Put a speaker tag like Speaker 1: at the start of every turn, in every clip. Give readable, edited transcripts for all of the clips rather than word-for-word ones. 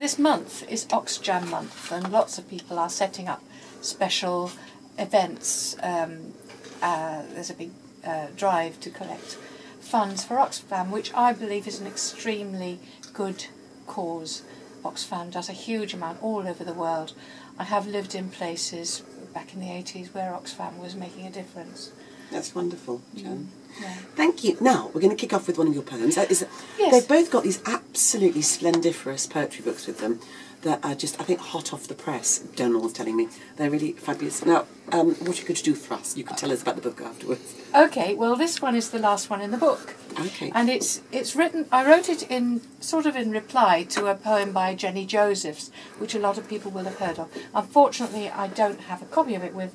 Speaker 1: this month is Oxjam month, and lots of people are setting up special events. There's a big drive to collect funds for Oxfam, which I believe is an extremely good cause. Oxfam does a huge amount all over the world. I have lived in places back in the 80s where Oxfam was making a difference.
Speaker 2: That's wonderful, Jan.
Speaker 1: Yeah.
Speaker 2: Thank you. Now, we're going to kick off with one of your poems.
Speaker 1: Yes.
Speaker 2: They've both got these absolutely splendiferous poetry books with them that are just, I think, hot off the press. Dónall was telling me. They're really fabulous. Now, what you could do for us? You could tell us about the book afterwards.
Speaker 1: Okay, well, this one is the last one in the book.
Speaker 2: Okay.
Speaker 1: And it's written, I wrote it in reply to a poem by Jenny Josephs, which a lot of people will have heard of. Unfortunately, I don't have a copy of it with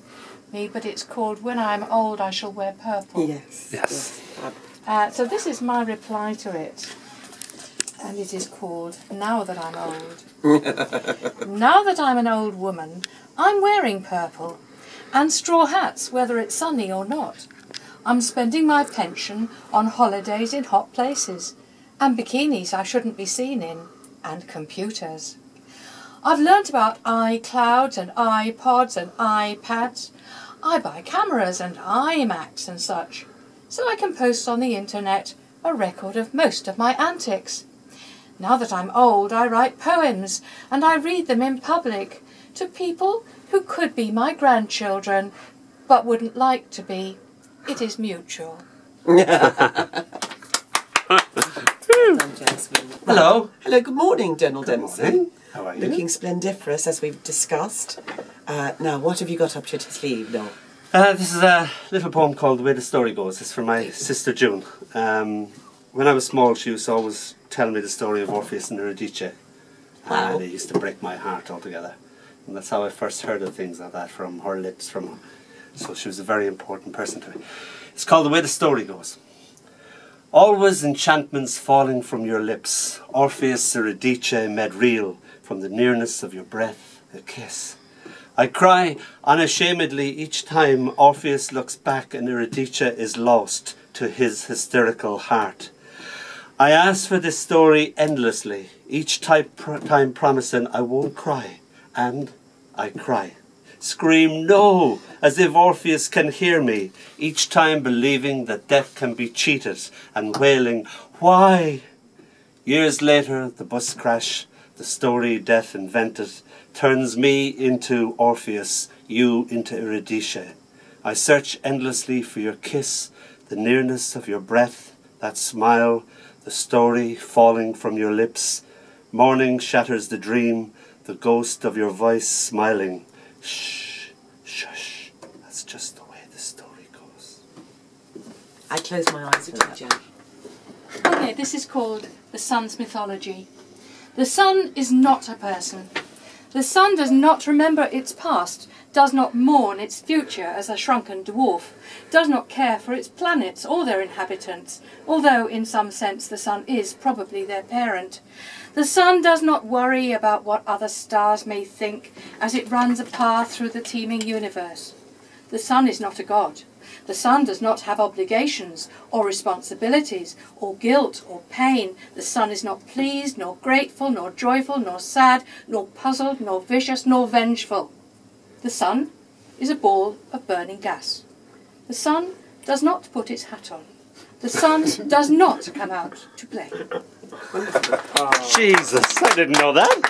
Speaker 1: me, but it's called When I'm Old I Shall Wear Purple.
Speaker 2: Yes.
Speaker 1: So this is my reply to it. And it is called Now That I'm Old. Now that I'm an old woman, I'm wearing purple. And straw hats, whether it's sunny or not. I'm spending my pension on holidays in hot places. And bikinis I shouldn't be seen in. And computers. I've learnt about iClouds and iPods and iPads. I buy cameras and iMacs and such. So I can post on the internet a record of most of my antics. Now that I'm old, I write poems, and I read them in public to people who could be my grandchildren, but wouldn't like to be. It is mutual.
Speaker 3: Hello.
Speaker 2: Hello, good morning, Dónall Dempsey.
Speaker 3: Morning. How are you?
Speaker 2: Looking splendiferous, as we've discussed. Now, what have you got up your sleeve, Dónall?
Speaker 3: This is a little poem called The Way the Story Goes. It's from my sister June. When I was small, she used to always tell me the story of Orpheus and Eurydice.
Speaker 2: Wow.
Speaker 3: It used to break my heart altogether. And that's how I first heard of things like that, from her lips. So she was a very important person to me. It's called The Way the Story Goes. Always enchantments falling from your lips, Orpheus Eurydice made real from the nearness of your breath, a kiss. I cry unashamedly each time Orpheus looks back and Eurydice is lost to his hysterical heart. I ask for this story endlessly, each time promising I won't cry, and I cry. Scream no, as if Orpheus can hear me, each time believing that death can be cheated, and wailing, why? Years later, the bus crash, the story death invented, turns me into Orpheus, you into Eurydice. I search endlessly for your kiss, the nearness of your breath, that smile, the story falling from your lips. Morning shatters the dream, the ghost of your voice smiling. Shh, shush, that's just the way the story goes.
Speaker 2: I close my eyes with you, Jan.
Speaker 1: Okay, this is called The Suns Mythology. The sun is not a person. The sun does not remember its past, does not mourn its future as a shrunken dwarf, does not care for its planets or their inhabitants, although in some sense the sun is probably their parent. The sun does not worry about what other stars may think as it runs a path through the teeming universe. The sun is not a god. The sun does not have obligations or responsibilities or guilt or pain. The sun is not pleased, nor grateful, nor joyful, nor sad, nor puzzled, nor vicious, nor vengeful. The sun is a ball of burning gas. The sun does not put its hat on. The sun does not come out to play.
Speaker 3: Jesus, I didn't know that.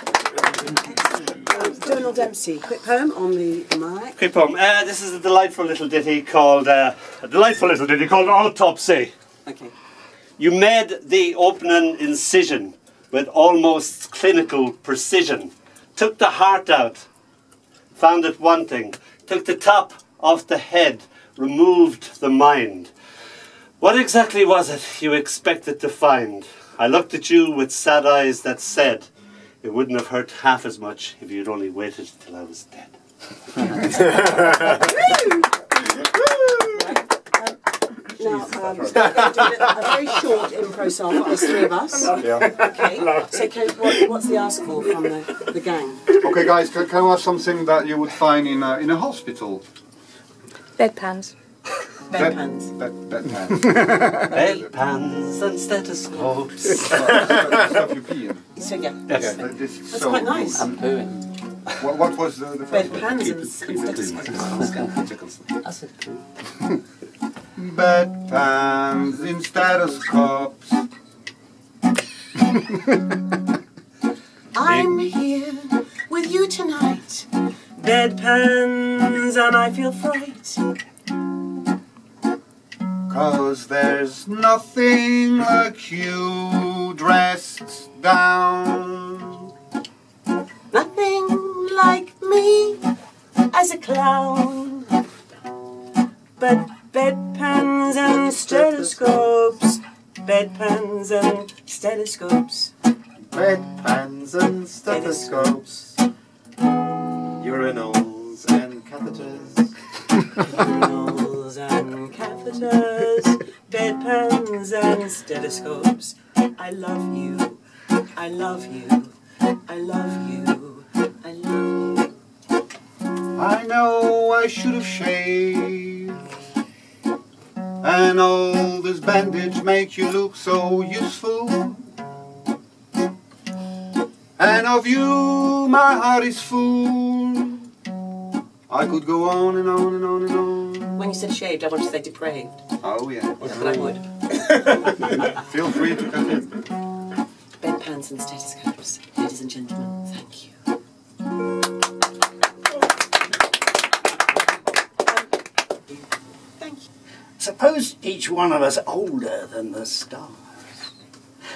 Speaker 2: Dónall Dempsey, quick poem on the mic.
Speaker 3: Quick poem. This is a delightful little ditty called Autopsy.
Speaker 2: Okay.
Speaker 3: You made the opening incision with almost clinical precision. Took the heart out, found it wanting. Took the top off the head, removed the mind. What exactly was it you expected to find? I looked at you with sad eyes that said, it wouldn't have hurt half as much if you'd only waited till I was dead.
Speaker 2: Now, we're going to do a very short impro song for us three of us.
Speaker 4: Yeah.
Speaker 2: Okay, so what's the ask for from the gang?
Speaker 4: Okay, guys, can I have something that you would find in a hospital?
Speaker 1: Bedpans.
Speaker 2: Bedpans.
Speaker 4: Bedpans.
Speaker 3: Bedpans and stethoscopes.
Speaker 4: Stuff you pee in.
Speaker 2: So yeah.
Speaker 3: Yes.
Speaker 4: Yeah,
Speaker 2: That's
Speaker 4: so
Speaker 2: quite nice.
Speaker 5: I'm pooing.
Speaker 4: What was the first
Speaker 2: Bedpans and stethoscopes.
Speaker 5: I said poo.
Speaker 4: Bedpans in stethoscopes.
Speaker 2: I'm here with you tonight. Bedpans and I feel fright.
Speaker 4: 'Cause there's nothing like you dressed down.
Speaker 2: Nothing like me as a clown. But bedpans and stethoscopes. Bedpans and stethoscopes.
Speaker 4: Bedpans and stethoscopes. Urinals and catheters.
Speaker 2: Urinals and catheters. Bedpans and stethoscopes. I love you. I love you. I love you. I love you.
Speaker 4: I know I should have shaved, and all this bandage make you look so useful. And of you my heart is full. I could go on and on and on and on.
Speaker 2: When you said shaved, I wanted to say depraved.
Speaker 4: Oh yeah.
Speaker 2: But I would.
Speaker 4: Feel free to cut in.
Speaker 2: Bedpans and stethoscopes. Ladies and gentlemen, thank you. Thank you.
Speaker 6: Suppose each one of us older than the stars.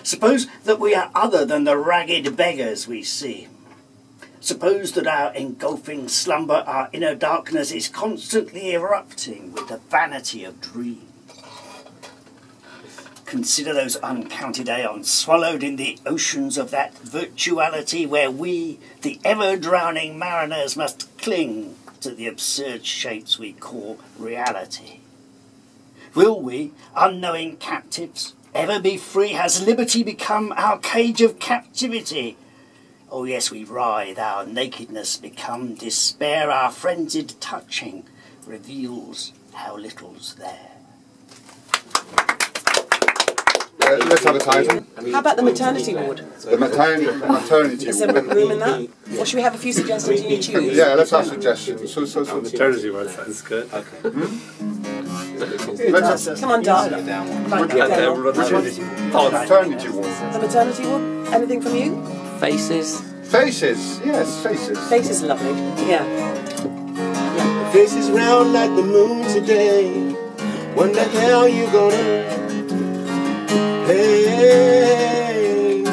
Speaker 6: Suppose that we are other than the ragged beggars we see. Suppose that our engulfing slumber, our inner darkness is constantly erupting with the vanity of dreams. Consider those uncounted aeons swallowed in the oceans of that virtuality where we, the ever-drowning mariners, must cling to the absurd shapes we call reality. Will we, unknowing captives, ever be free? Has liberty become our cage of captivity? Oh yes, we writhe, our nakedness become despair, our frenzied touching reveals how little's there.
Speaker 4: Let's have a title.
Speaker 2: How about the maternity ward?
Speaker 4: The maternity
Speaker 2: Is there
Speaker 4: ward.
Speaker 2: room in that? Or should we have a few suggestions and you choose?
Speaker 4: Yeah, let's have suggestions. So.
Speaker 3: Maternity word sounds good. Okay.
Speaker 4: Let's have
Speaker 2: Come on, Dad.
Speaker 4: maternity ward.
Speaker 2: The maternity ward? Anything from you?
Speaker 5: Faces.
Speaker 4: Faces. Yes, faces.
Speaker 2: Face is lovely. Yeah.
Speaker 7: The face is round like the moon today. When the hell you gonna play?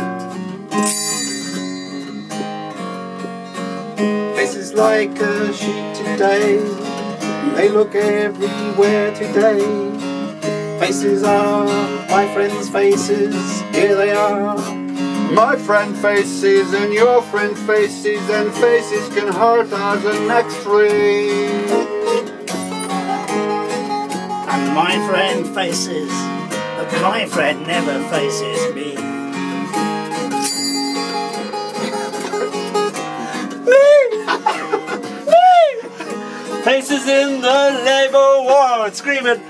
Speaker 4: Faces like a sheet today. They look everywhere today. Faces are my friends' faces. Here they are. My friend faces and your friend faces, and faces can hurt as an X-ray.
Speaker 6: And my friend faces, but my friend never faces me.
Speaker 3: Faces in the Labour ward screaming.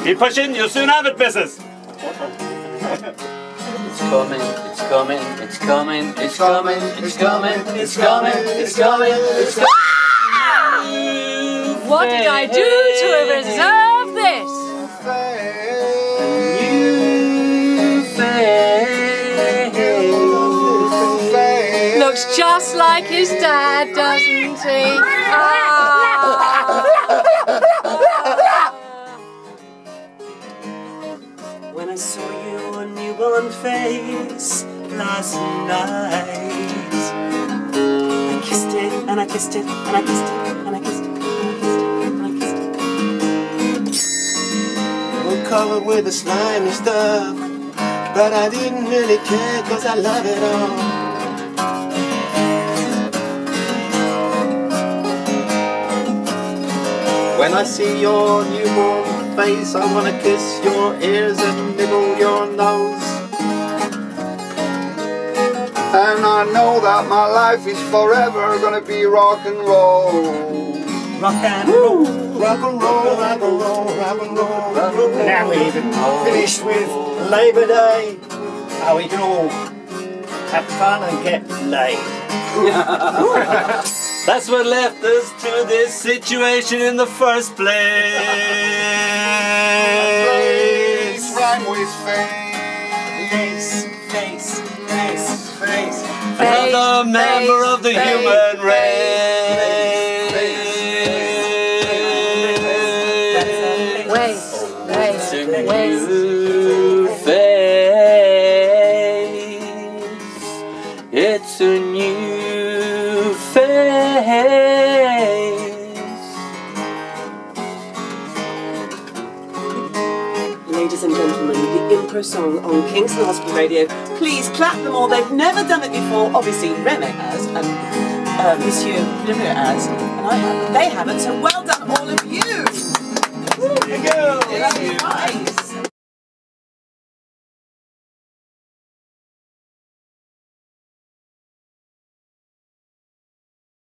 Speaker 3: Keep pushing, you'll soon have it, missus.
Speaker 5: It's coming, it's coming, it's coming, it's coming, it's coming, it's coming, it's coming, it's coming.
Speaker 1: What did I do to deserve this? Looks just like his dad, doesn't he?
Speaker 2: When I saw your newborn face last night, I kissed it and I kissed it and I kissed it and I kissed it and I kissed it and I kissed it.
Speaker 7: We're covered with the slimy stuff, but I didn't really care 'cause I love it all.
Speaker 4: When I see your newborn face, I wanna kiss your ears and nibble your nose. And I know that my life is forever gonna be rock and roll.
Speaker 6: Rock and roll.
Speaker 7: Rock and roll, rock and roll, rock and roll, rock and roll.
Speaker 6: Now we've finished with Labour Day. Now we can all have fun and get laid.
Speaker 3: That's what left us to this situation in the first place.
Speaker 4: Rhyme with face.
Speaker 7: Face.
Speaker 3: Another member of the human race.
Speaker 1: Waste.
Speaker 3: It's a new face. It's a new face.
Speaker 2: Ladies and gentlemen, the Impro song on Kingston Hospital Radio. Please clap them all. They've never done it before. Obviously, Remy has, and Monsieur Plummer has, and I haven't. They haven't. So well done, all of you.